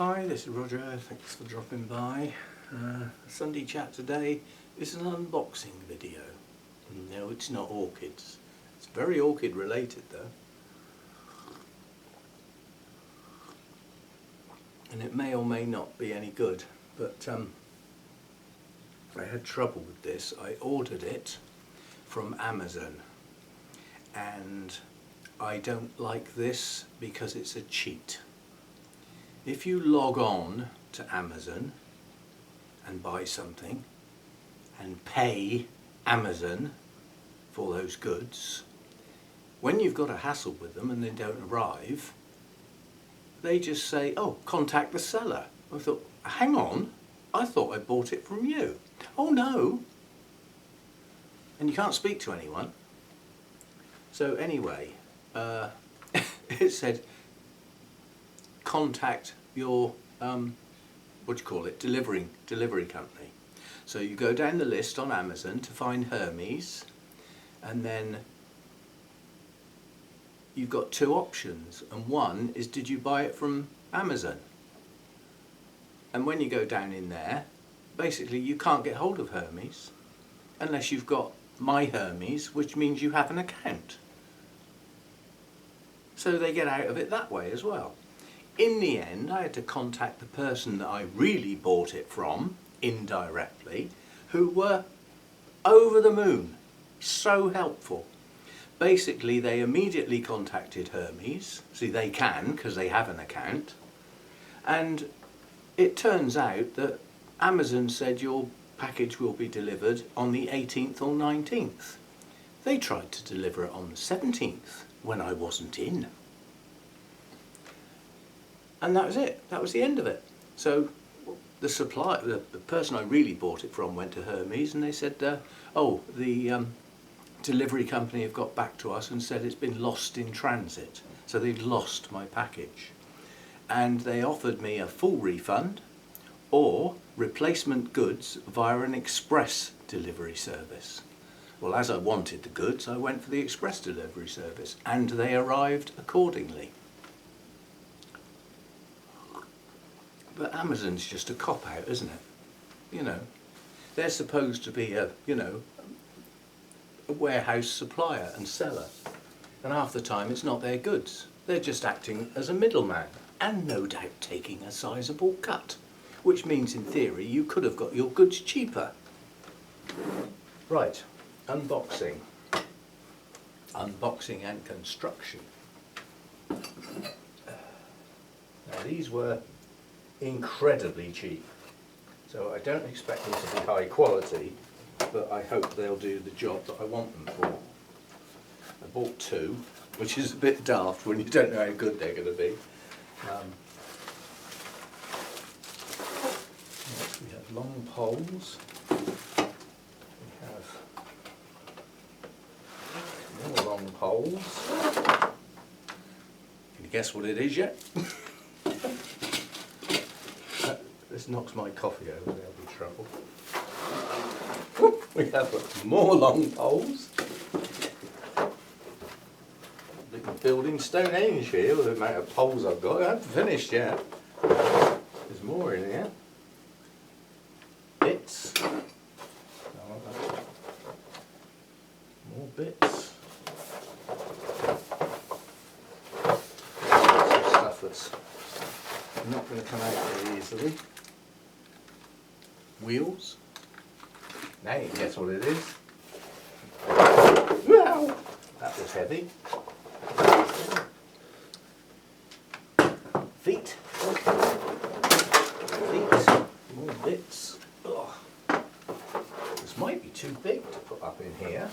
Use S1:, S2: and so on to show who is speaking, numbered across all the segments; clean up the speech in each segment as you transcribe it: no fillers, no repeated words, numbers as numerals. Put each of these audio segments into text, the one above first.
S1: Hi, this is Roger, thanks for dropping by. Sunday chat today is an unboxing video. No, it's not orchids. It's very orchid related though. And it may or may not be any good, but I had trouble with this. I ordered it from Amazon and I don't like this because it's a cheat. If you log on to Amazon and buy something and pay Amazon for those goods, when you've got a hassle with them and they don't arrive, they just say, oh, contact the seller. I thought, hang on, I thought I bought it from you. Oh no. And you can't speak to anyone. So anyway, it said, contact your delivery company. So you go down the list on Amazon to find Hermes, and then you've got two options, and one is, did you buy it from Amazon? And when you go down in there, basically you can't get hold of Hermes unless you've got My Hermes, which means you have an account. So they get out of it that way as well. In the end, I had to contact the person that I really bought it from, indirectly, who were over the moon, so helpful. Basically, they immediately contacted Hermes. See, they can, because they have an account. And it turns out that Amazon said your package will be delivered on the 18th or 19th. They tried to deliver it on the 17th, when I wasn't in. And that was it. That was the end of it. So the supplier, the person I really bought it from, went to Hermes and they said, oh, the delivery company have got back to us and said it's been lost in transit. So they'd lost my package. And they offered me a full refund or replacement goods via an express delivery service. Well, as I wanted the goods, I went for the express delivery service and they arrived accordingly. But Amazon's just a cop-out, isn't it? You know, they're supposed to be a warehouse supplier and seller. And half the time it's not their goods. They're just acting as a middleman and no doubt taking a sizable cut, which means in theory you could have got your goods cheaper. Right, unboxing. Unboxing and construction. Now these were incredibly cheap, so I don't expect them to be high quality, but I hope they'll do the job that I want them for. I bought two, which is a bit daft when you don't know how good they're going to be. Next we have long poles. We have more long poles. Can you guess what it is yet? This knocks my coffee over, there'll be trouble. We have more long poles. Little building Stonehenge here with the amount of poles I've got. I haven't finished yet. There's more in here. Bits. More bits. Some stuff that's not going to come out very easily. Wheels. Now you can guess what it is. Wow! That was heavy. Feet. Feet. More bits. Ugh. This might be too big to put up in here.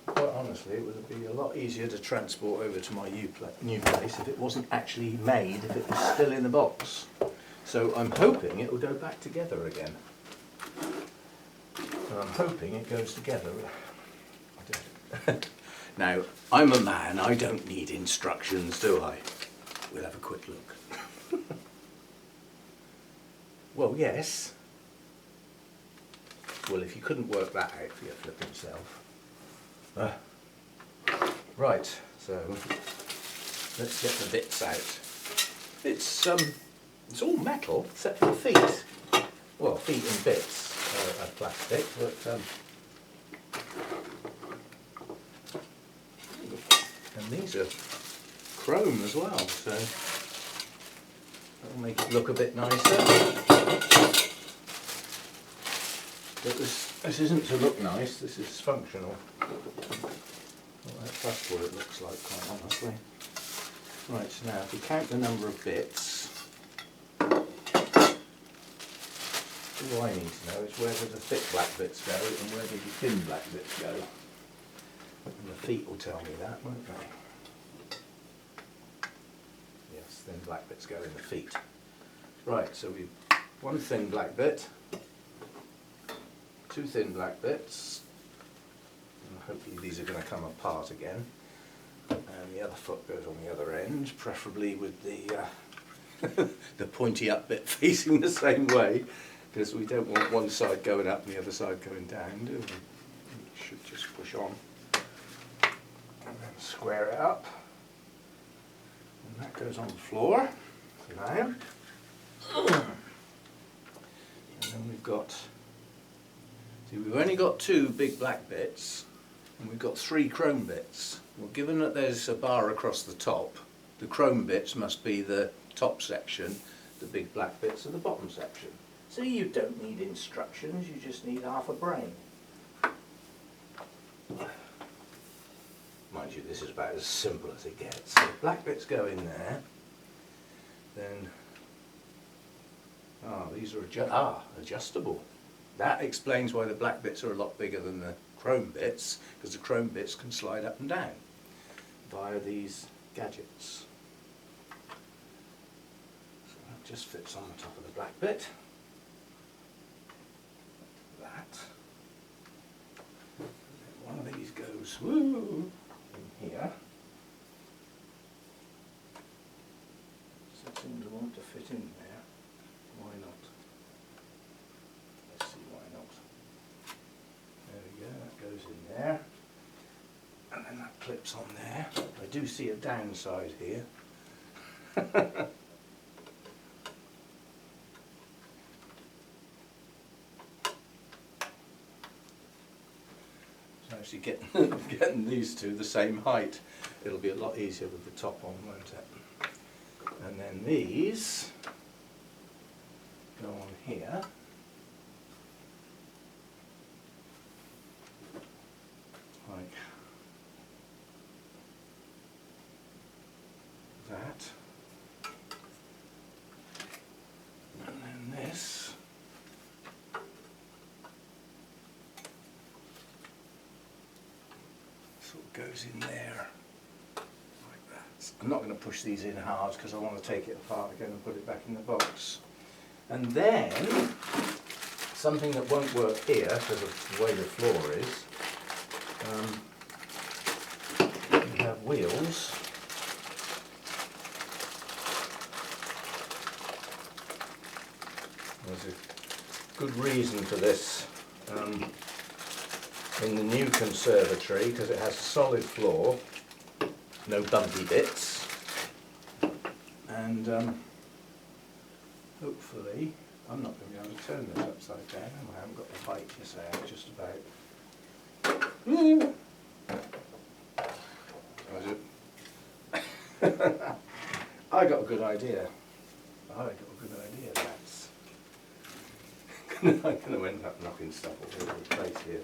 S1: Quite honestly, it would be a lot easier to transport over to my new place if it wasn't actually made, if it was still in the box. So I'm hoping it will go back together again. So I'm hoping it goes together. Now, I'm a man, I don't need instructions, do I? We'll have a quick look. Well, yes. Well, if you couldn't work that out for your flipping self. Right, so let's get the bits out. It's all metal except for the feet. Well, feet and bits are plastic, but and these are chrome as well, so that'll make it look a bit nicer. But this isn't to look nice, this is functional. Well, that's what it looks like, quite honestly. Right, so now if we count the number of bits, all I need to know is where do the thick black bits go and where do the thin black bits go. And the feet will tell me that, won't they? Yes, thin black bits go in the feet. Right, so we've one thin black bit, two thin black bits, and hopefully these are going to come apart again, and the other foot goes on the other end, preferably with the the pointy up bit facing the same way, because we don't want one side going up and the other side going down, do we? We should just push on and then square it up, and that goes on the floor for now. And then we've got, see, we've only got two big black bits and we've got three chrome bits. Well, given that there's a bar across the top, the chrome bits must be the top section, the big black bits are the bottom section. So you don't need instructions, you just need half a brain. Mind you, this is about as simple as it gets. So black bits go in there, then these are adjustable. That explains why the black bits are a lot bigger than the chrome bits, because the chrome bits can slide up and down via these gadgets. So that just fits on the top of the black bit. That. And then one of these goes woo in here. So it seems to want to fit in there. Why not? Let's see why not. There we go, that goes in there. And then that clips on there. I do see a downside here. So actually getting these two the same height, it'll be a lot easier with the top on, won't it? And then these go on here. Like that. And then this sort of goes in there. I'm not going to push these in hard because I want to take it apart again and put it back in the box. And then, something that won't work here because of the way the floor is, we have wheels. There's a good reason for this in the new conservatory, because it has a solid floor, no bumpy bits, and hopefully I'm not going to be able to turn this upside down. I haven't got the height, you say, I'm just about. I got a good idea. That's I'm going to end up knocking stuff all over the place here.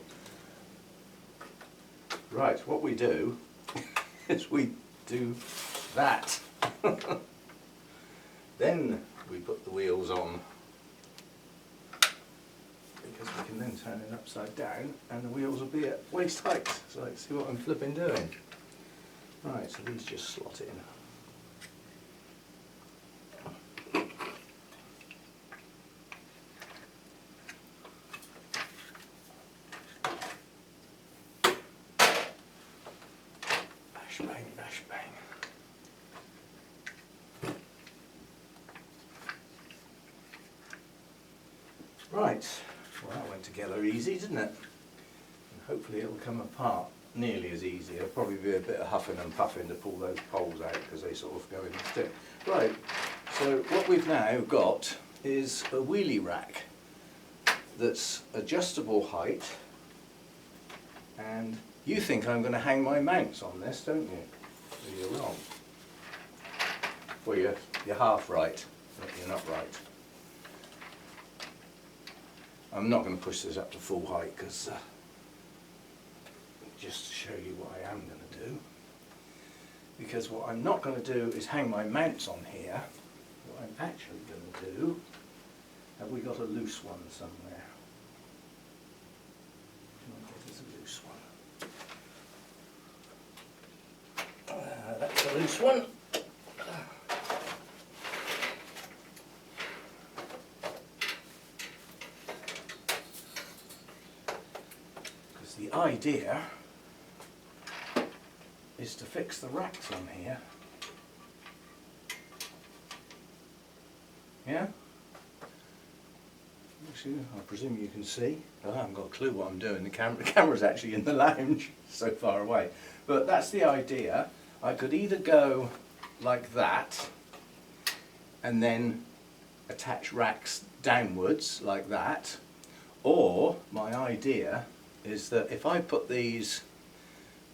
S1: Right, what we do is we do that. Then we put the wheels on, because we can then turn it upside down and the wheels will be at waist height. So let's see what I'm flipping doing. Right, so these just slot in. Bash bang, bash bang. Right, well that went together easy, didn't it? And hopefully it'll come apart nearly as easy. It'll probably be a bit of huffing and puffing to pull those poles out because they sort of go in and stick. Right, So what we've now got is a wheelie rack that's adjustable height, and you think I'm going to hang my mounts on this, don't you? Well, you're wrong. Well, you're half right, but you're not right. I'm not going to push this up to full height because just to show you what I am going to do. Because what I'm not going to do is hang my mounts on here. What I'm actually going to do, have we got a loose one somewhere? There's a loose one. That's a loose one. Because the idea is to fix the racks on here. Yeah? Actually, I presume you can see. I haven't got a clue what I'm doing. The camera's actually in the lounge, so far away. But that's the idea. I could either go like that and then attach racks downwards like that, or my idea is that if I put these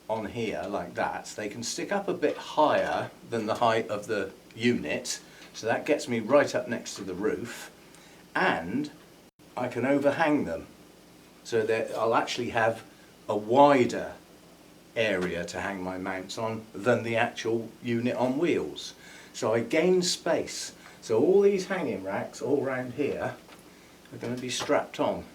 S1: on here like that, they can stick up a bit higher than the height of the unit, so that gets me right up next to the roof, and I can overhang them so that I'll actually have a wider area to hang my mounts on than the actual unit on wheels. So I gain space. So all these hanging racks all round here are going to be strapped on.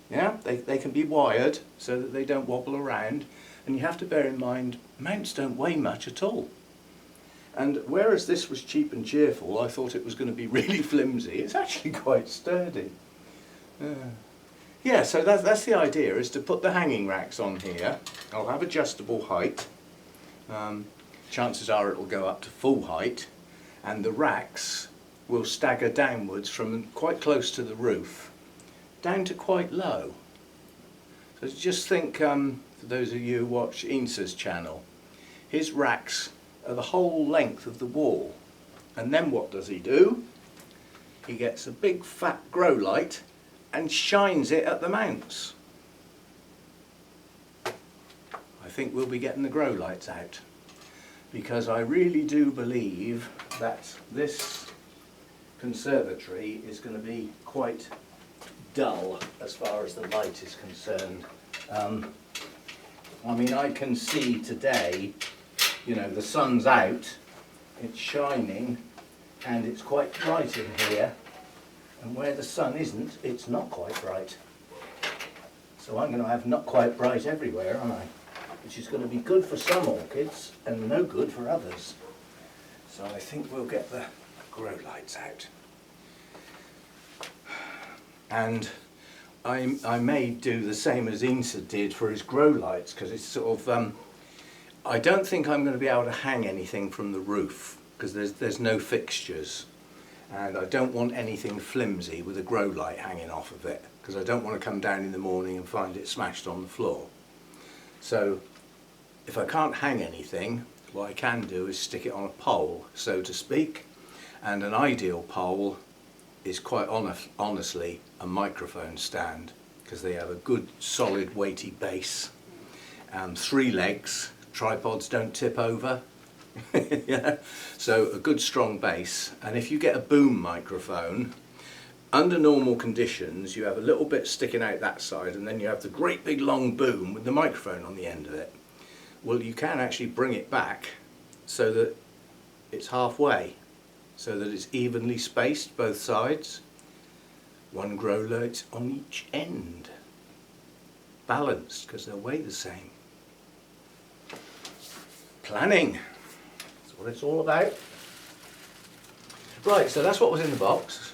S1: Yeah, they can be wired so that they don't wobble around, and you have to bear in mind mounts don't weigh much at all. And whereas this was cheap and cheerful, I thought it was going to be really flimsy. It's actually quite sturdy. Yeah, so that's the idea, is to put the hanging racks on here. I'll have adjustable height. Chances are it'll go up to full height, and the racks will stagger downwards from quite close to the roof down to quite low. So just think, for those of you who watch Insa's channel, his racks are the whole length of the wall, and then what does he do? He gets a big fat grow light and shines it at the mounts. I think we'll be getting the grow lights out, because I really do believe that this conservatory is going to be quite dull as far as the light is concerned. I mean, I can see today, you know, the sun's out, it's shining, and it's quite bright in here, and where the sun isn't, it's not quite bright. So I'm going to have not quite bright everywhere, aren't I? Which is going to be good for some orchids and no good for others. So I think we'll get the grow lights out. And I may do the same as Insa did for his grow lights, because it's sort of, I don't think I'm going to be able to hang anything from the roof, because there's no fixtures, and I don't want anything flimsy with a grow light hanging off of it, because I don't want to come down in the morning and find it smashed on the floor. So if I can't hang anything, what I can do is stick it on a pole, so to speak, and an ideal pole is quite honestly a microphone stand, because they have a good solid weighty base, 3 legs, tripods don't tip over. Yeah. So a good strong base, and if you get a boom microphone, under normal conditions you have a little bit sticking out that side, and then you have the great big long boom with the microphone on the end of it. Well, you can actually bring it back so that it's halfway, so that it's evenly spaced both sides. 1 grow light on each end, balanced, because they'll weigh the same. Planning, that's what it's all about. Right, so that's what was in the box,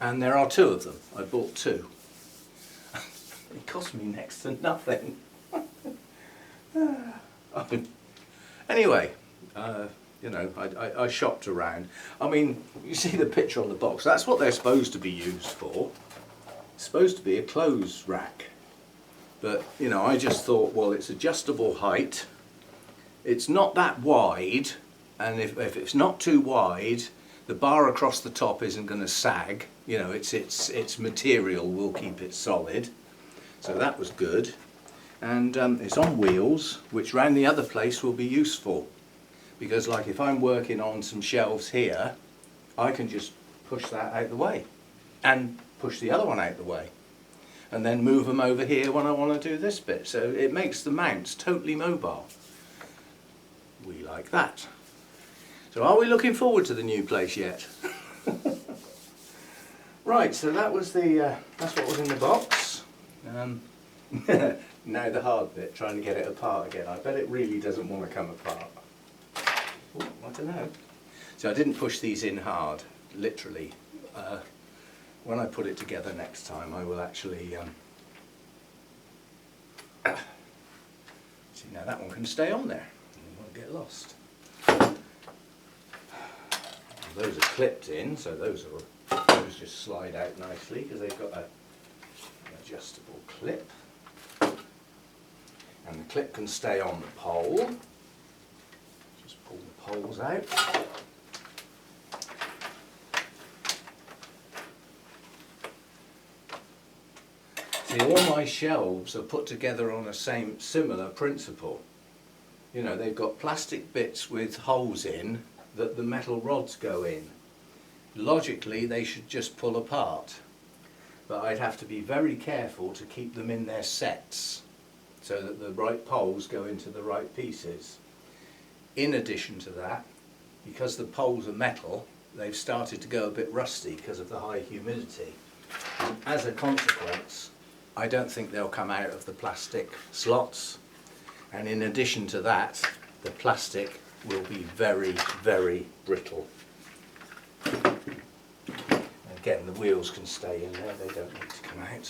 S1: and there are 2 of them. I bought 2. It cost me next to nothing. Anyway, you know, I shopped around. I mean, you see the picture on the box, that's what they're supposed to be used for. It's supposed to be a clothes rack. But, you know, I just thought, well, it's adjustable height. It's not that wide, and if it's not too wide, the bar across the top isn't going to sag. You know, its material will keep it solid. So that was good. And it's on wheels, which round the other place will be useful. Because like if I'm working on some shelves here, I can just push that out the way and push the other one out the way. And then move them over here when I want to do this bit. So it makes the mounts totally mobile. We like that. So are we looking forward to the new place yet? Right, so that was that's what was in the box. Now the hard bit, trying to get it apart again. I bet it really doesn't want to come apart. Ooh, I don't know. So I didn't push these in hard, literally. When I put it together next time, I will actually... see, now that one can stay on there. It won't get lost. Those are clipped in, so those just slide out nicely because they've got an adjustable clip. And the clip can stay on the pole. Just pull the poles out. See, all my shelves are put together on a similar principle. You know, they've got plastic bits with holes in that the metal rods go in. Logically, they should just pull apart. But I'd have to be very careful to keep them in their sets so that the right poles go into the right pieces. In addition to that, because the poles are metal, they've started to go a bit rusty because of the high humidity. And as a consequence, I don't think they'll come out of the plastic slots. And in addition to that, the plastic will be very, very brittle. Again, the wheels can stay in there, they don't need to come out.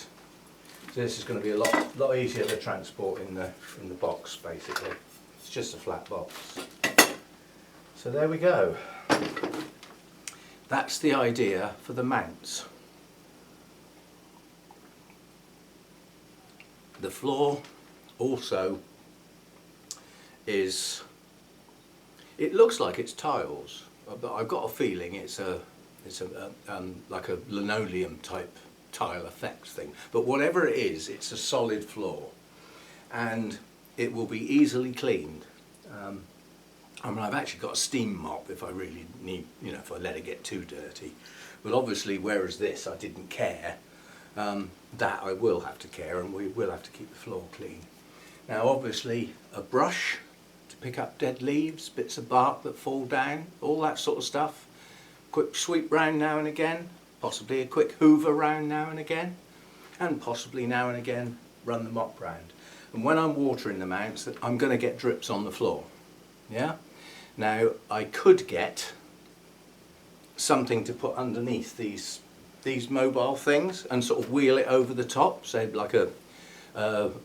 S1: So this is going to be a lot easier to transport in the box, basically. It's just a flat box. So there we go. That's the idea for the mounts. The floor also is, it looks like it's tiles, but I've got a feeling it's like a linoleum type tile effects thing. But whatever it is, it's a solid floor and it will be easily cleaned. I mean, I've actually got a steam mop if I really need, you know, if I let it get too dirty. But obviously, whereas this I didn't care, that I will have to care, and we will have to keep the floor clean. Now obviously a brush to pick up dead leaves, bits of bark that fall down, all that sort of stuff. Quick sweep round now and again, possibly a quick hoover round now and again, and possibly now and again run the mop round. And when I'm watering the mounts, I'm going to get drips on the floor. Yeah? Now I could get something to put underneath these mobile things and sort of wheel it over the top, say like an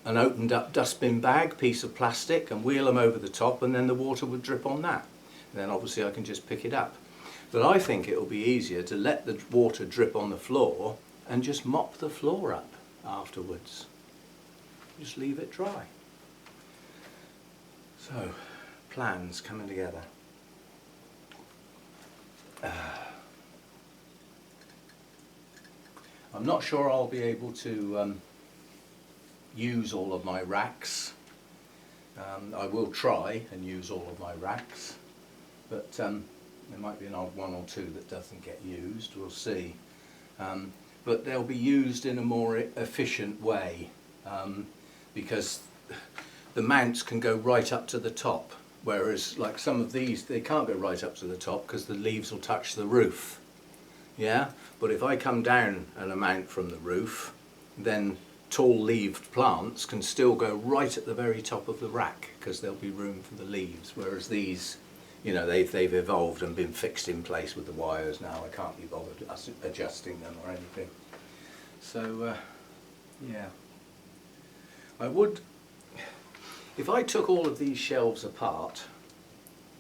S1: opened up dustbin bag, piece of plastic, and wheel them over the top, and then the water would drip on that. And then obviously I can just pick it up. But I think it will be easier to let the water drip on the floor and just mop the floor up afterwards. Just leave it dry. So, plans coming together. I'm not sure I'll be able to use all of my racks. I will try and use all of my racks, but there might be an odd one or two that doesn't get used, we'll see. But they'll be used in a more efficient way, because the mounts can go right up to the top, whereas like some of these, they can't go right up to the top because the leaves will touch the roof. Yeah, but if I come down an amount from the roof, then tall leaved plants can still go right at the very top of the rack because there'll be room for the leaves, whereas these, you know, they've evolved and been fixed in place with the wires now. I can't be bothered adjusting them or anything. So yeah, I would, if I took all of these shelves apart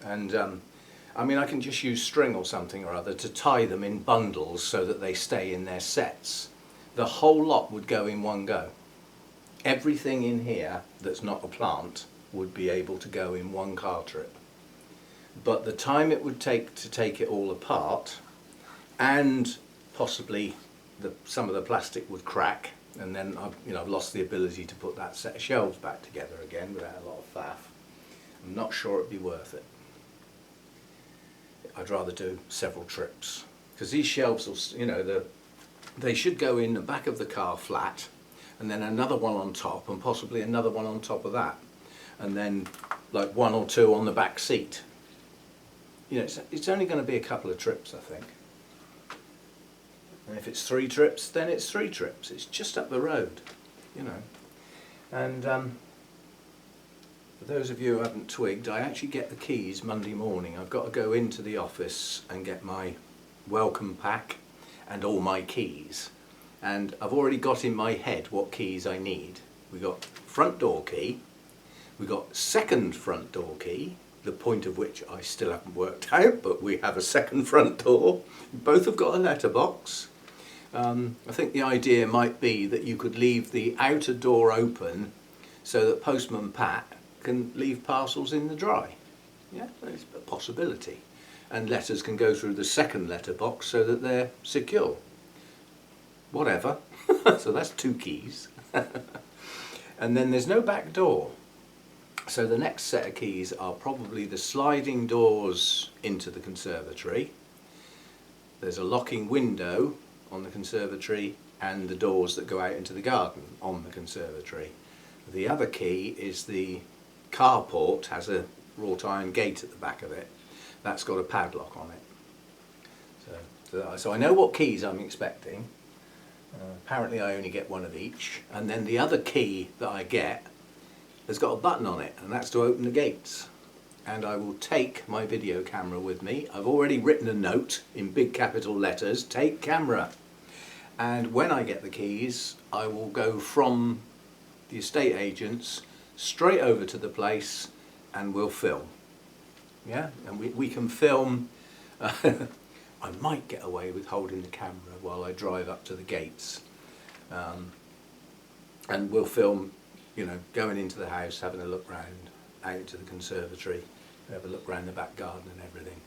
S1: and I mean, I can just use string or something or other to tie them in bundles so that they stay in their sets. The whole lot would go in one go. Everything in here that's not a plant would be able to go in one car trip. but the time it would take to take it all apart, and possibly some of the plastic would crack, and then I've lost the ability to put that set of shelves back together again without a lot of faff. I'm not sure it'd be worth it. I'd rather do several trips, because these shelves will, they should go in the back of the car flat, and then another one on top, and possibly another one on top of that, and then like one or two on the back seat. It's only going to be a couple of trips, I think. And if it's 3 trips, then it's 3 trips. It's just up the road, And for those of you who haven't twigged, I actually get the keys Monday morning. I've got to go into the office and get my welcome pack and all my keys. And I've already got in my head what keys I need. We got front door key, we got second front door key, the point of which I still haven't worked out, but we have a second front door. Both have got a letterbox. I think the idea might be that you could leave the outer door open so that Postman Pat can leave parcels in the dry. Yeah, it's a possibility. And letters can go through the second letterbox so that they're secure. Whatever. So that's 2 keys. And then there's no back door. So the next set of keys are probably the sliding doors into the conservatory. There's a locking window on the conservatory and the doors that go out into the garden on the conservatory. The other key is the carport, has a wrought iron gate at the back of it. That's got a padlock on it. So I know what keys I'm expecting. Apparently I only get one of each, and then the other key that I get has got a button on it, and that's to open the gates. And I will take my video camera with me. I've already written a note in big capital letters, take camera. And when I get the keys, I will go from the estate agents straight over to the place and we'll film. Yeah, and we can film. I might get away with holding the camera while I drive up to the gates. And we'll film, going into the house, having a look round, out to the conservatory, have a look round the back garden and everything.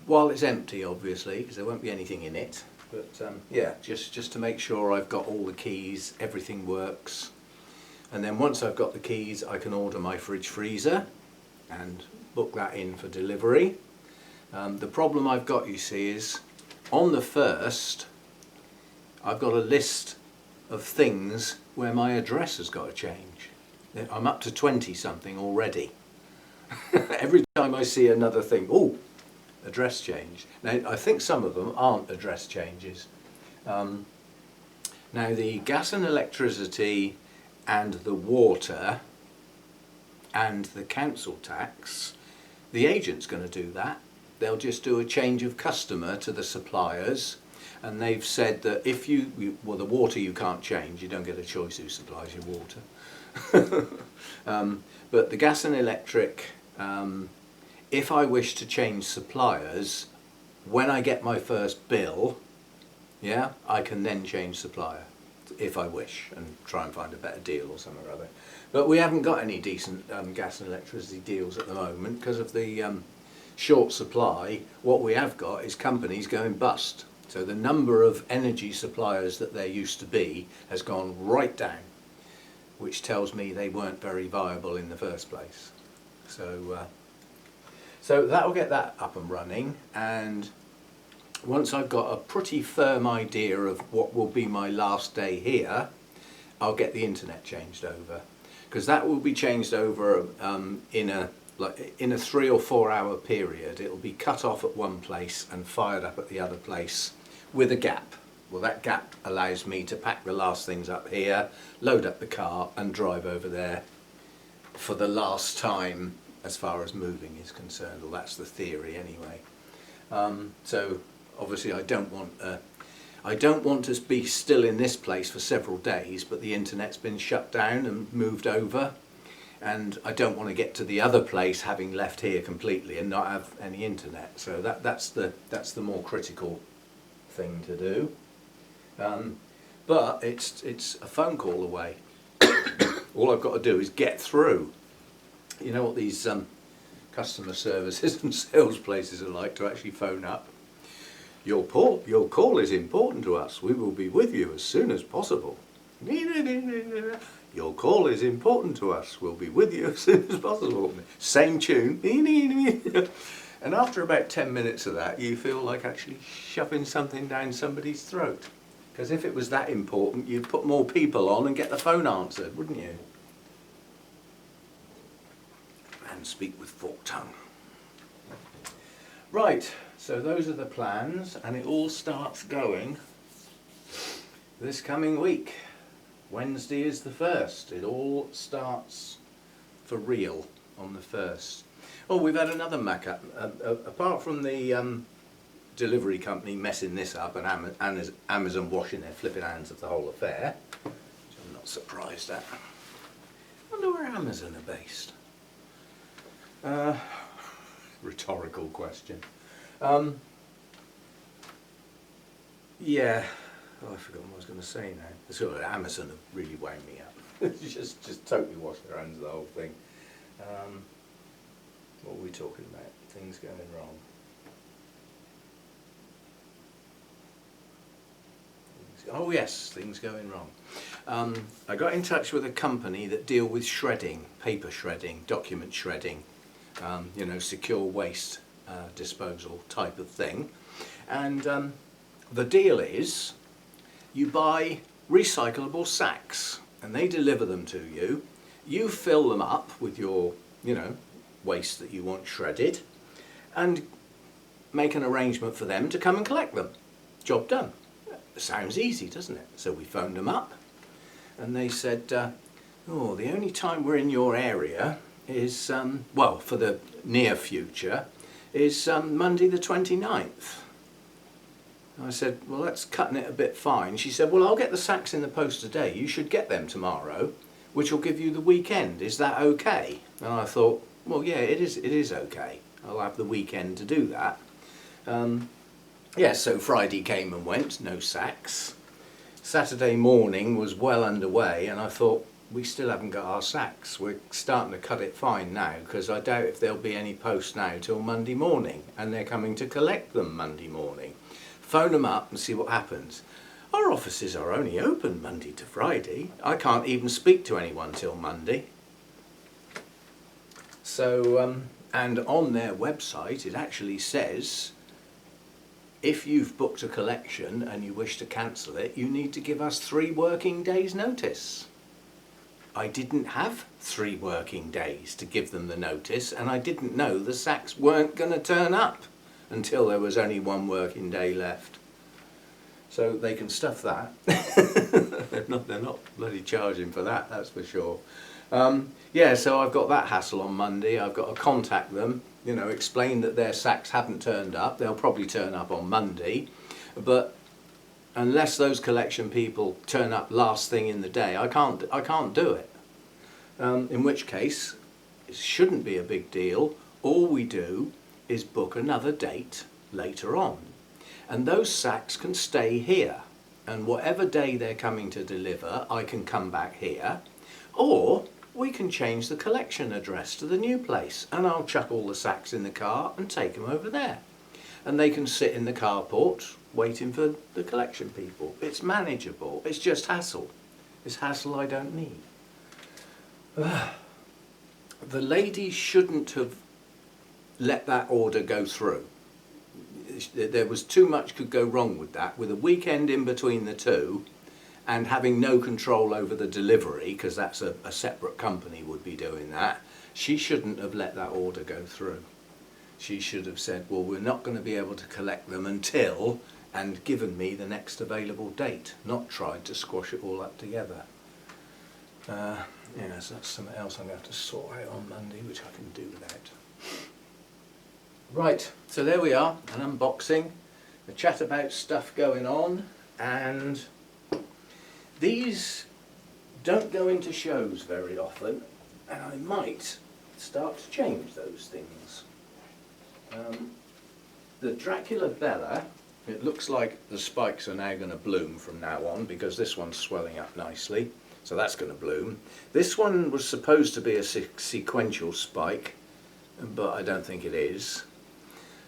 S1: While it's empty, obviously, because there won't be anything in it. But yeah, just to make sure I've got all the keys, everything works. And then once I've got the keys, I can order my fridge freezer and book that in for delivery. The problem I've got, you see, is on the 1st, I've got a list of things where my address has got to change. I'm up to 20 something already. Every time I see another thing, oh, address change. Now I think some of them aren't address changes. Now the gas and electricity and the water and the council tax, the agent's going to do that. They'll just do a change of customer to the suppliers, and they've said that if well, the water you can't change, you don't get a choice who supplies your water. But the gas and electric, if I wish to change suppliers, when I get my first bill, yeah, I can then change supplier if I wish and try and find a better deal or something or other. But we haven't got any decent gas and electricity deals at the moment because of the short supply. What we have got is companies going bust. So the number of energy suppliers that there used to be has gone right down, which tells me they weren't very viable in the first place. So that'll get that up and running, and once I've got a pretty firm idea of what will be my last day here, I'll get the internet changed over, because that will be changed over in a 3 or 4 hour period. It'll be cut off at one place and fired up at the other place with a gap. Well, that gap allows me to pack the last things up here, load up the car and drive over there for the last time as far as moving is concerned. Well, that's the theory anyway. So obviously I don't want to be still in this place for several days, but the internet's been shut down and moved over, and I don't want to get to the other place having left here completely and not have any internet. So that's the more critical thing to do. But it's a phone call away. All I've got to do is get through. You know what these customer services and sales places alike to actually phone up. Your call is important to us. We will be with you as soon as possible. Your call is important to us. We'll be with you as soon as possible. Same tune. And after about 10 minutes of that, you feel like actually shoving something down somebody's throat. Because if it was that important, you'd put more people on and get the phone answered, wouldn't you? And speak with forked tongue. Right, so those are the plans, and it all starts going this coming week. Wednesday is the 1st. It all starts for real on the 1st. Oh, we've had another muck up. Apart from the delivery company messing this up and Amazon washing their flipping hands of the whole affair, which I'm not surprised at. I wonder where Amazon are based. Rhetorical question. Yeah. Oh, I've forgotten what I was going to say now. So Amazon have really wound me up. just totally washed their hands of the whole thing. What were we talking about? Things going wrong. Oh yes, things going wrong. I got in touch with a company that deal with shredding, paper shredding, document shredding, you know, secure waste disposal type of thing. And the deal is, you buy recyclable sacks and they deliver them to you. You fill them up with your, you know, waste that you want shredded and make an arrangement for them to come and collect them. Job done. Sounds easy, doesn't it? So we phoned them up and they said, oh, the only time we're in your area is, well, for the near future, is Monday the 29th. I said, well, that's cutting it a bit fine. She said, well, I'll get the sacks in the post today. You should get them tomorrow, which will give you the weekend. Is that okay? And I thought, well, yeah, it is okay. I'll have the weekend to do that. Yeah, so Friday came and went, no sacks. Saturday morning was well underway, and I thought, we still haven't got our sacks. We're starting to cut it fine now, because I doubt if there'll be any post now till Monday morning, and they're coming to collect them Monday morning. Phone them up and see what happens. Our offices are only open Monday to Friday. I can't even speak to anyone till Monday. So, and on their website it actually says, if you've booked a collection and you wish to cancel it, you need to give us 3 working days notice. I didn't have 3 working days to give them the notice, and I didn't know the sacks weren't going to turn up until there was only 1 working day left. So they can stuff that. they're not bloody charging for that, that's for sure. Yeah, so I've got that hassle on Monday. I've got to contact them, you know, explain that their sacks haven't turned up. They'll probably turn up on Monday, but unless those collection people turn up last thing in the day, I can't do it. In which case, it shouldn't be a big deal. All we do is book another date later on. And those sacks can stay here. And whatever day they're coming to deliver, I can come back here. Or we can change the collection address to the new place, and I'll chuck all the sacks in the car and take them over there. And they can sit in the carport waiting for the collection people. It's manageable. It's just hassle. It's hassle I don't need. The lady shouldn't have let that order go through. There was too much could go wrong with that, with a weekend in between the two and having no control over the delivery, because that's a separate company would be doing that. She shouldn't have let that order go through. She should have said, well, we're not going to be able to collect them until, and given me the next available date, not tried to squash it all up together. Yeah, so that's something else I'm going to have to sort out on Monday, which I can do without. Right, so there we are, an unboxing, a chat about stuff going on, and these don't go into shows very often, and I might start to change those things. The Dracula Bella, it looks like the spikes are now going to bloom from now on, because this one's swelling up nicely, so that's going to bloom. This one was supposed to be a sequential spike, but I don't think it is.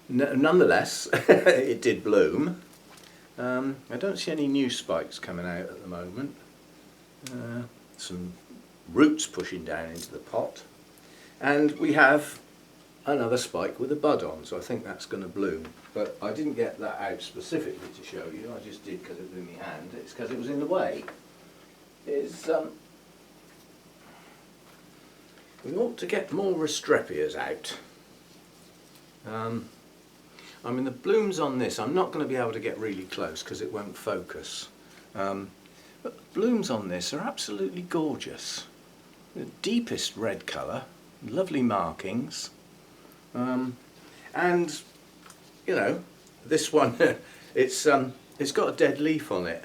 S1: Nonetheless, it did bloom. I don't see any new spikes coming out at the moment. Some roots pushing down into the pot, and we have another spike with a bud on, so I think that's going to bloom. But I didn't get that out specifically to show you, I just did because it was in my hand. It's because it was in the way. We ought to get more Restrepias out. I mean, the blooms on this, I'm not going to be able to get really close because it won't focus. But the blooms on this are absolutely gorgeous. The deepest red colour, lovely markings. And, you know, this one, it's got a dead leaf on it.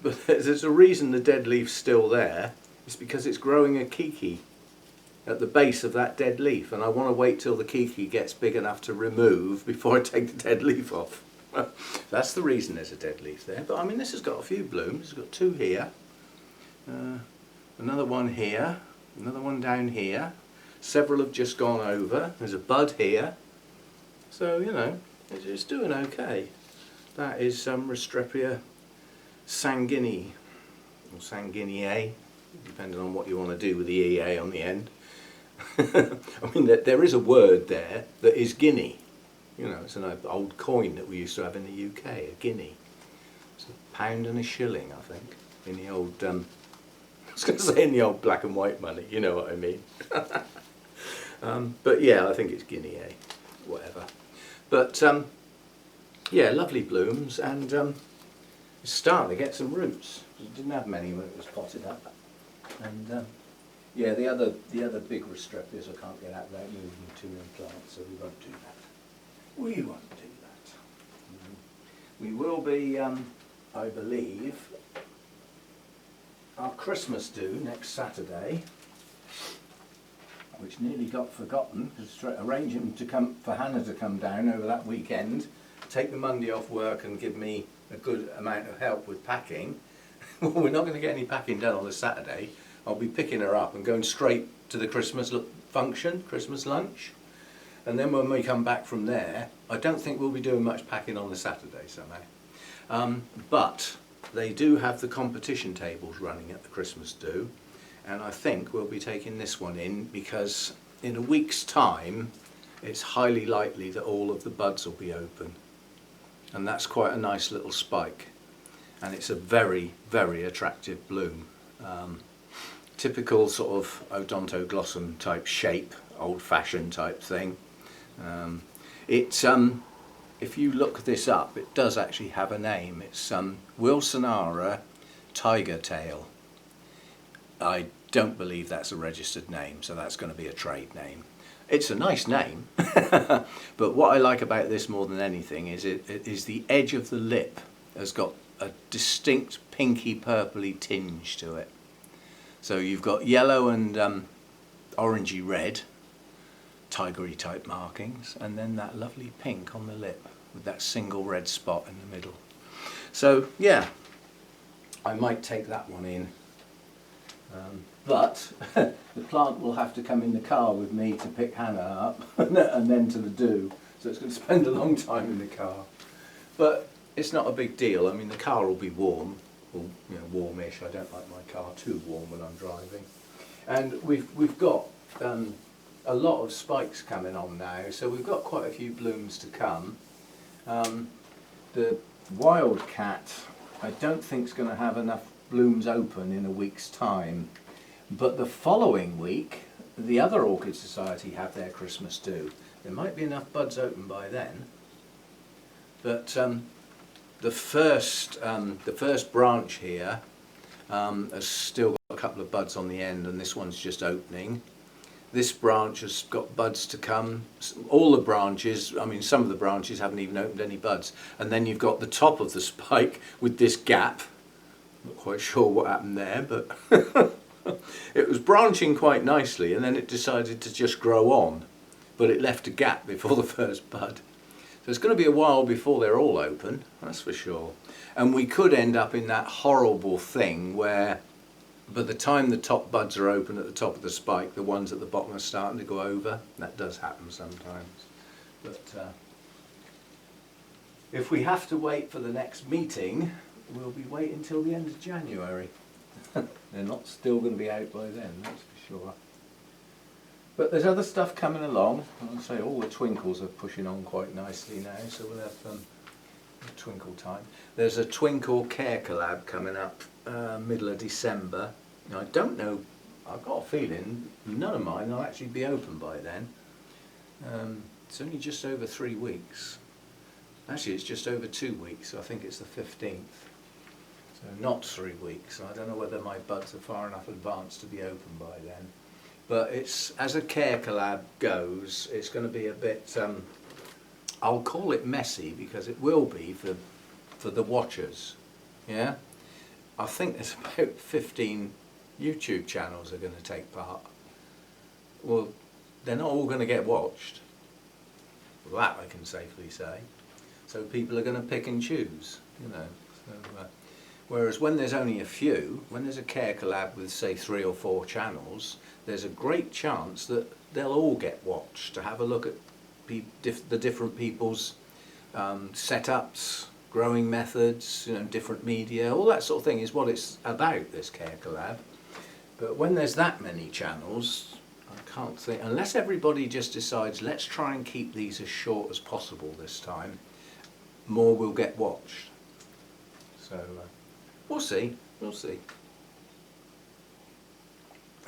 S1: But there's a reason the dead leaf's still there. It's because it's growing a kiki at the base of that dead leaf, and I want to wait till the kiki gets big enough to remove before I take the dead leaf off. That's the reason there's a dead leaf there. But I mean, this has got a few blooms. It's got two here, another one here, another one down here. Several have just gone over. There's a bud here. So, you know, it's doing okay. That is Restrepia sanguinea, or sanguinea, depending on what you want to do with the EA on the end. I mean, there is a word there that is guinea. You know, it's an old coin that we used to have in the UK, a guinea. It's a pound and a shilling, I think, in the old, I was going to say in the old black and white money, you know what I mean. But yeah, I think it's guinea, whatever. But yeah, lovely blooms, and it's starting to get some roots. It didn't have many when it was potted up. And yeah, the other big Restrepias I can't get out without moving to plants, so we won't do that. We won't do that. We will be, I believe, our Christmas do next Saturday, which nearly got forgotten, because arranging to come for Hannah to come down over that weekend, take the Monday off work and give me a good amount of help with packing. Well, we're not going to get any packing done on the Saturday. I'll be picking her up and going straight to the Christmas function, Christmas lunch. And then when we come back from there, I don't think we'll be doing much packing on the Saturday somehow. But they do have the competition tables running at the Christmas do. And I think we'll be taking this one in because in a week's time, it's highly likely that all of the buds will be open. And that's quite a nice little spike. And it's a very, very attractive bloom. Typical sort of odontoglossum type shape, old-fashioned type thing. If you look this up, it does actually have a name. It's Wilsonara tiger tail. I don't believe that's a registered name, so that's going to be a trade name. It's a nice name, but what I like about this more than anything is it is the edge of the lip has got a distinct pinky purpley tinge to it. So you've got yellow and orangey red, tigery type markings, and then that lovely pink on the lip with that single red spot in the middle. So yeah, I might take that one in. But the plant will have to come in the car with me to pick Hannah up and then to the do, so it's going to spend a long time in the car. But it's not a big deal. I mean, the car will be warm, or you know, warmish. I don't like my car too warm when I'm driving. And we've got a lot of spikes coming on now, so we've got quite a few blooms to come. The Wildcat, I don't think is going to have enough blooms open in a week's time. But the following week, the other Orchid Society have their Christmas do. There might be enough buds open by then. But the first branch here has still got a couple of buds on the end, and this one's just opening. This branch has got buds to come. All the branches, I mean, some of the branches haven't even opened any buds. And then you've got the top of the spike with this gap. Not quite sure what happened there, but it was branching quite nicely, and then it decided to just grow on, but it left a gap before the first bud. So it's going to be a while before they're all open, that's for sure. And we could end up in that horrible thing where By the time the top buds are open at the top of the spike, the ones at the bottom are starting to go over. That does happen sometimes. But if we have to wait for the next meeting, we'll be waiting till the end of January. They're not still going to be out by then, that's for sure. But there's other stuff coming along. I'll say all the twinkles are pushing on quite nicely now, so we'll have twinkle time. There's a twinkle care collab coming up middle of December. Now, I don't know, I've got a feeling none of mine will actually be open by then. It's only just over 3 weeks. Actually, it's just over 2 weeks. I think it's the 15th. So not 3 weeks. I don't know whether my buds are far enough advanced to be open by then. But it's, as a care collab goes, it's going to be a bit, I'll call it messy, because it will be for the watchers. Yeah? I think there's about 15 YouTube channels are going to take part. Well, they're not all going to get watched. Well, that I can safely say. So people are going to pick and choose, you know. So, whereas when there's only a few, when there's a care collab with say 3 or 4 channels, there's a great chance that they'll all get watched, to have a look at the different people's setups, growing methods, you know, different media, all that sort of thing is what it's about, this care collab. But when there's that many channels, I can't think, unless everybody just decides let's try and keep these as short as possible this time, more will get watched. So we'll see, we'll see.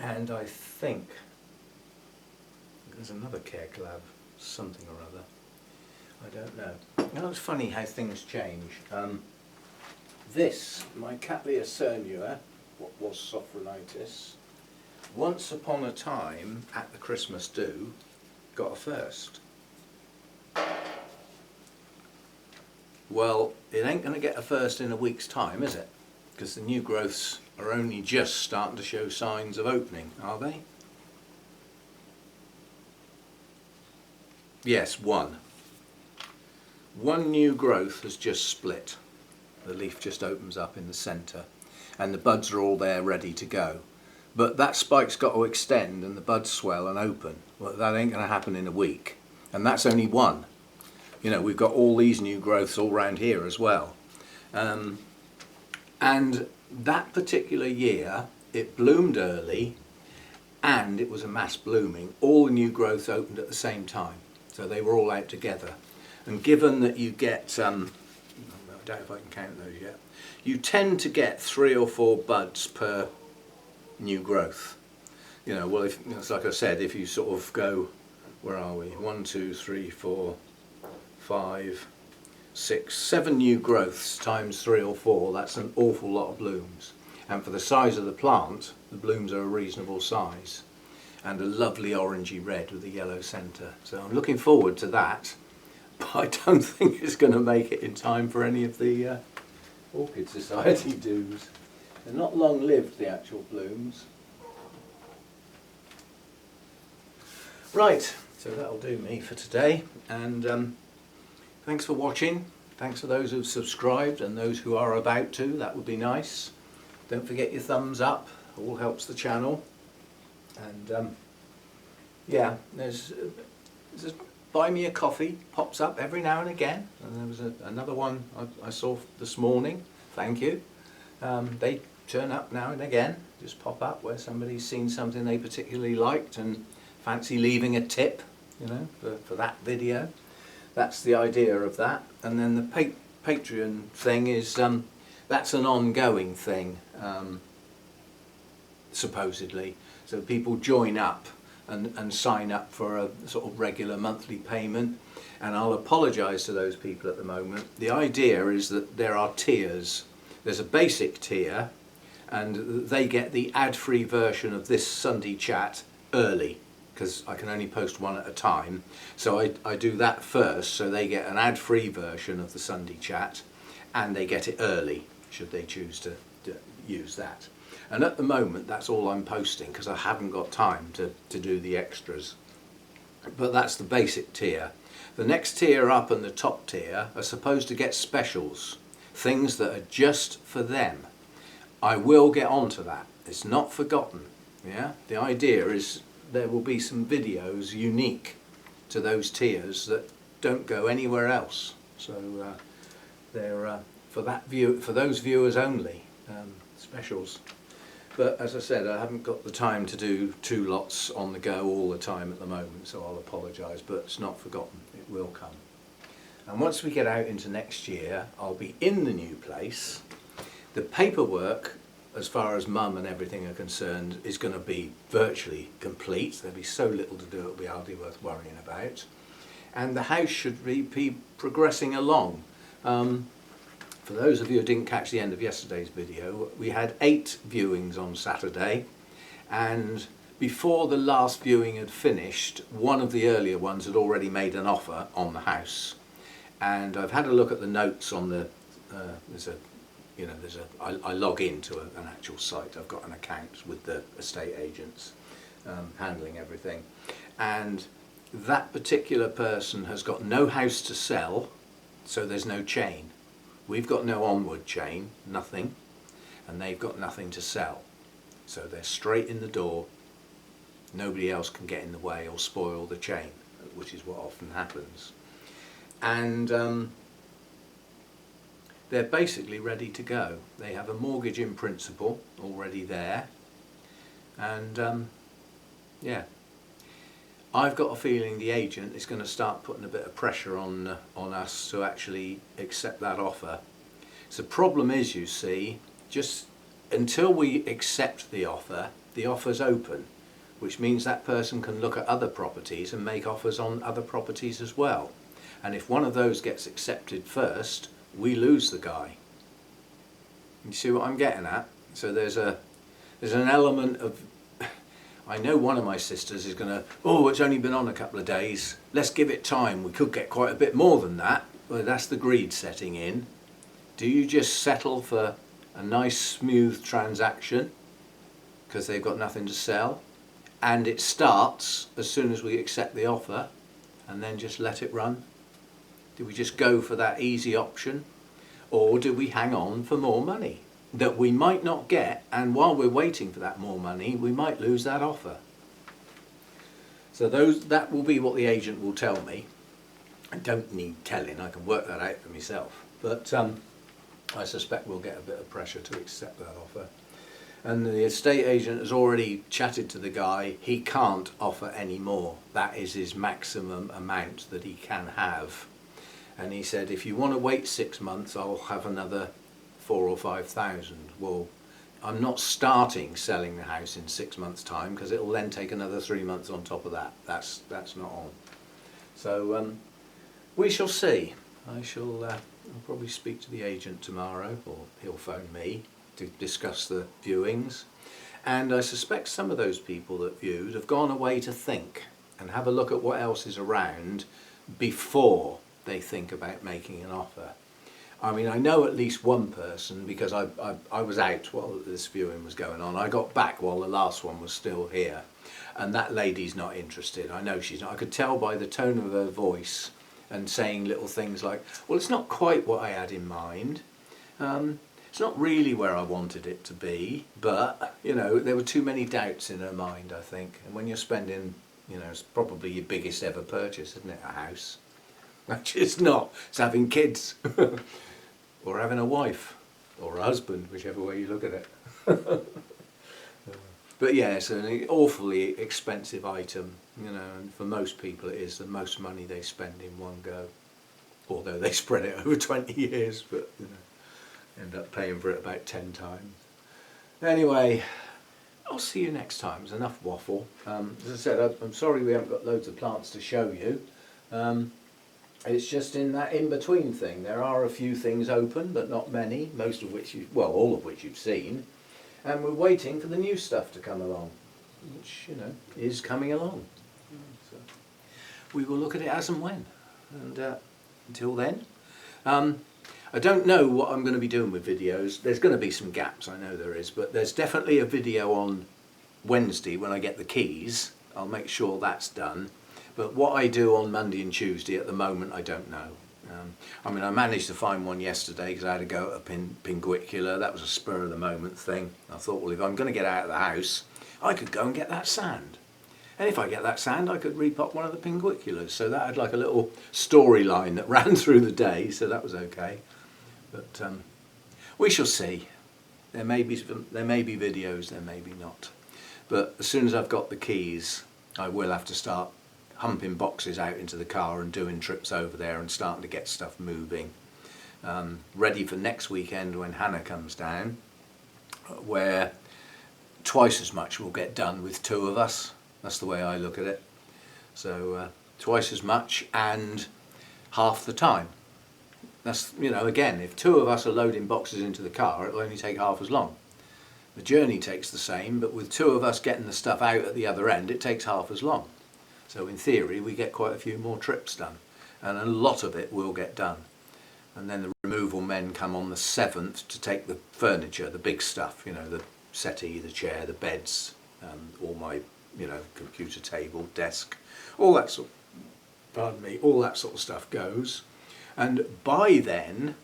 S1: And I think there's another care collab, something or other. I don't know. You know, it's funny how things change. This, my Cattleya cernua, what was Sophronitis, once upon a time at the Christmas do, got a first. Well, it ain't going to get a first in a week's time, is it? Because the new growths are only just starting to show signs of opening, are they? Yes, one. One new growth has just split. The leaf just opens up in the centre and the buds are all there ready to go. But that spike's got to extend and the buds swell and open. Well, that ain't going to happen in a week. And that's only one. You know, we've got all these new growths all round here as well. And that particular year, it bloomed early and it was a mass blooming. All the new growths opened at the same time. So they were all out together. And given that you get, I don't know if I can count those yet, you tend to get 3 or 4 buds per new growth. You know, well, if, it's like I said, if you sort of go, where are we? 1, 2, 3, 4, 5, 6, 7 new growths times 3 or 4, that's an awful lot of blooms. And for the size of the plant, the blooms are a reasonable size. And a lovely orangey red with a yellow centre. So I'm looking forward to that, but I don't think it's going to make it in time for any of the Orchid Society do's. They're not long lived, the actual blooms. Right, so that'll do me for today, and thanks for watching. Thanks for those who've subscribed and those who are about to, that would be nice. Don't forget your thumbs up, all helps the channel. And yeah, there's a buy me a coffee pops up every now and again, and there was another one I saw this morning. Thank you. They turn up now and again, just pop up where somebody's seen something they particularly liked and fancy leaving a tip, you know, for that video. That's the idea of that. And then the Patreon thing is that's an ongoing thing, supposedly. So people join up and sign up for a sort of regular monthly payment, and I'll apologise to those people at the moment. The idea is that there are tiers. There's a basic tier and they get the ad-free version of this Sunday chat early, because I can only post one at a time. So I do that first, so they get an ad-free version of the Sunday chat and they get it early, should they choose to use that. And at the moment that's all I'm posting, because I haven't got time to do the extras. But that's the basic tier. The next tier up and the top tier are supposed to get specials, things that are just for them. I will get onto that. It's not forgotten. Yeah, the idea is there will be some videos unique to those tiers that don't go anywhere else. So they're for those viewers only, specials. But as I said, I haven't got the time to do 2 lots on the go all the time at the moment, so I'll apologise, but it's not forgotten. It will come. And once we get out into next year, I'll be in the new place. The paperwork, as far as Mum and everything are concerned, is going to be virtually complete. There'll be so little to do, it'll be hardly worth worrying about. And the house should be progressing along. For those of you who didn't catch the end of yesterday's video, we had 8 viewings on Saturday, and before the last viewing had finished, one of the earlier ones had already made an offer on the house. And I've had a look at the notes on the, I log into an actual site. I've got an account with the estate agents handling everything. And that particular person has got no house to sell, so there's no chain. We've got no onward chain, nothing, and they've got nothing to sell. So they're straight in the door. Nobody else can get in the way or spoil the chain, which is what often happens. And they're basically ready to go. They have a mortgage in principle already there, and yeah, I've got a feeling the agent is going to start putting a bit of pressure on us to actually accept that offer. So the problem is, you see, just until we accept the offer's open, which means that person can look at other properties and make offers on other properties as well. And if one of those gets accepted first, we lose the guy. You see what I'm getting at? So there's an element of, I know one of my sisters is going to, oh, it's only been on a couple of days, let's give it time, we could get quite a bit more than that. Well, that's the greed setting in. Do you just settle for a nice smooth transaction because they've got nothing to sell, and it starts as soon as we accept the offer, and then just let it run? Do we just go for that easy option, or do we hang on for more money that we might not get, and while we're waiting for that more money we might lose that offer? So that will be what the agent will tell me. I don't need telling, I can work that out for myself, but I suspect we'll get a bit of pressure to accept that offer. And the estate agent has already chatted to the guy. He can't offer any more. That is his maximum amount that he can have. And he said, if you want to wait 6 months, I'll have another 4,000 or 5,000. Well, I'm not starting selling the house in 6 months' time, because it'll then take another 3 months on top of that. That's not on. So we shall see. I'll probably speak to the agent tomorrow, or he'll phone me to discuss the viewings. And I suspect some of those people that viewed have gone away to think and have a look at what else is around before they think about making an offer. I mean, I know at least one person, because I was out while this viewing was going on. I got back while the last one was still here, and that lady's not interested. I know she's not. I could tell by the tone of her voice and saying little things like, well, it's not quite what I had in mind. It's not really where I wanted it to be, but, you know, there were too many doubts in her mind, I think. And when you're spending, you know, it's probably your biggest ever purchase, isn't it, a house? Which it's not. It's having kids. Or having a wife. Or a husband, whichever way you look at it. But yeah, it's an awfully expensive item, you know, and for most people it is the most money they spend in one go. Although they spread it over 20 years, but, you know, end up paying for it about 10 times. Anyway, I'll see you next time. There's enough waffle. As I said, I'm sorry we haven't got loads of plants to show you. It's just in that in-between thing. There are a few things open, but not many, most of which all of which you've seen. And we're waiting for the new stuff to come along, which, you know, is coming along. So we will look at it as and when. And until then, I don't know what I'm going to be doing with videos. There's going to be some gaps, I know there is, but there's definitely a video on Wednesday when I get the keys. I'll make sure that's done. But what I do on Monday and Tuesday at the moment, I don't know. I mean, I managed to find one yesterday because I had to go at a pinguicula. That was a spur of the moment thing. I thought, well, if I'm going to get out of the house, I could go and get that sand. And if I get that sand, I could repot one of the pinguiculas. So that had like a little storyline that ran through the day, so that was okay. But we shall see. There may be videos, there may be not. But as soon as I've got the keys, I will have to start humping boxes out into the car and doing trips over there and starting to get stuff moving. Ready for next weekend when Hannah comes down, where twice as much will get done with two of us. That's the way I look at it. So twice as much and half the time. That's, you know, again, if two of us are loading boxes into the car, it'll only take half as long. The journey takes the same, but with two of us getting the stuff out at the other end, it takes half as long. So in theory, we get quite a few more trips done, and a lot of it will get done. And then the removal men come on the 7th to take the furniture, the big stuff, you know, the settee, the chair, the beds, all my, you know, computer table, desk, all that sort, pardon me, all that sort of stuff goes. And by then,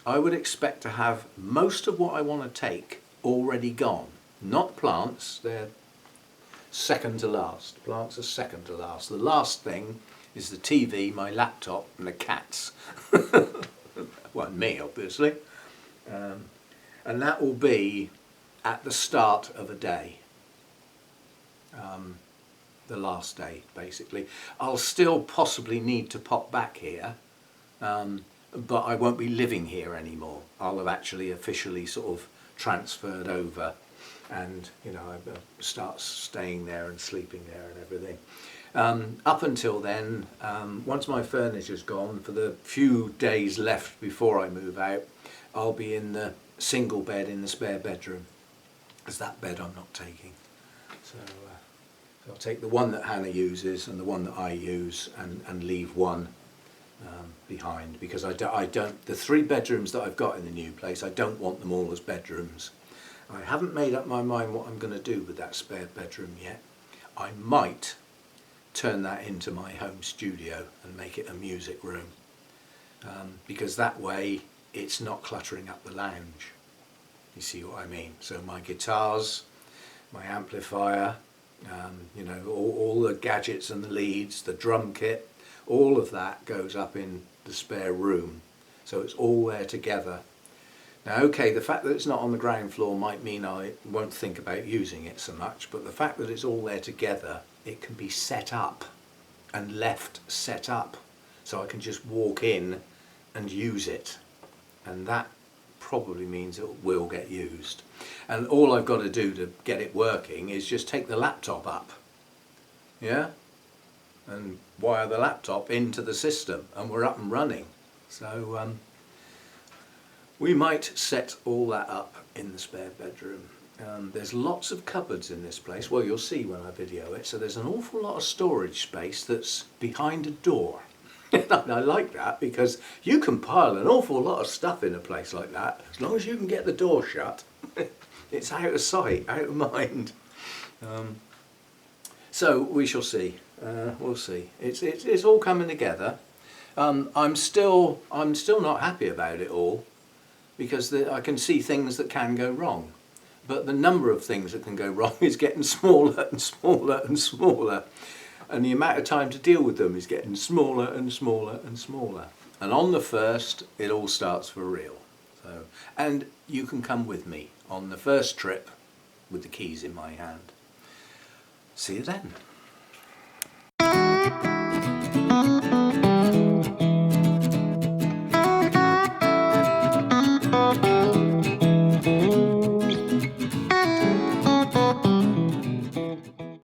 S1: I would expect to have most of what I want to take already gone. Not plants, they're second to last. Plants are second to last. The last thing is the TV, my laptop, and the cats. Well, me, obviously. And that will be at the start of a day. The last day, basically. I'll still possibly need to pop back here, but I won't be living here anymore. I'll have actually officially sort of transferred over, and you know, I start staying there and sleeping there and everything. Up until then, once my furniture's gone, for the few days left before I move out, I'll be in the single bed in the spare bedroom, because that bed I'm not taking. So I'll take the one that Hannah uses and the one that I use, and leave one behind, because I don't, the 3 bedrooms that I've got in the new place, I don't want them all as bedrooms. I haven't made up my mind what I'm going to do with that spare bedroom yet. I might turn that into my home studio and make it a music room, because that way it's not cluttering up the lounge. You see what I mean? So my guitars, my amplifier, you know, all the gadgets and the leads, the drum kit, all of that goes up in the spare room, so it's all there together. Now, okay, the fact that it's not on the ground floor might mean I won't think about using it so much, but the fact that it's all there together, it can be set up and left set up, so I can just walk in and use it, and that probably means it will get used. And all I've got to do to get it working is just take the laptop up, yeah, and wire the laptop into the system, and we're up and running. So we might set all that up in the spare bedroom. There's lots of cupboards in this place. Well, you'll see when I video it. So there's an awful lot of storage space that's behind a door. And I like that, because you can pile an awful lot of stuff in a place like that, as long as you can get the door shut. It's out of sight, out of mind. So we shall see. We'll see. It's all coming together. I'm still not happy about it all, because I can see things that can go wrong, but the number of things that can go wrong is getting smaller and smaller and smaller, and the amount of time to deal with them is getting smaller and smaller and smaller. And on the 1st, it all starts for real. So, and you can come with me on the first trip with the keys in my hand. See you then.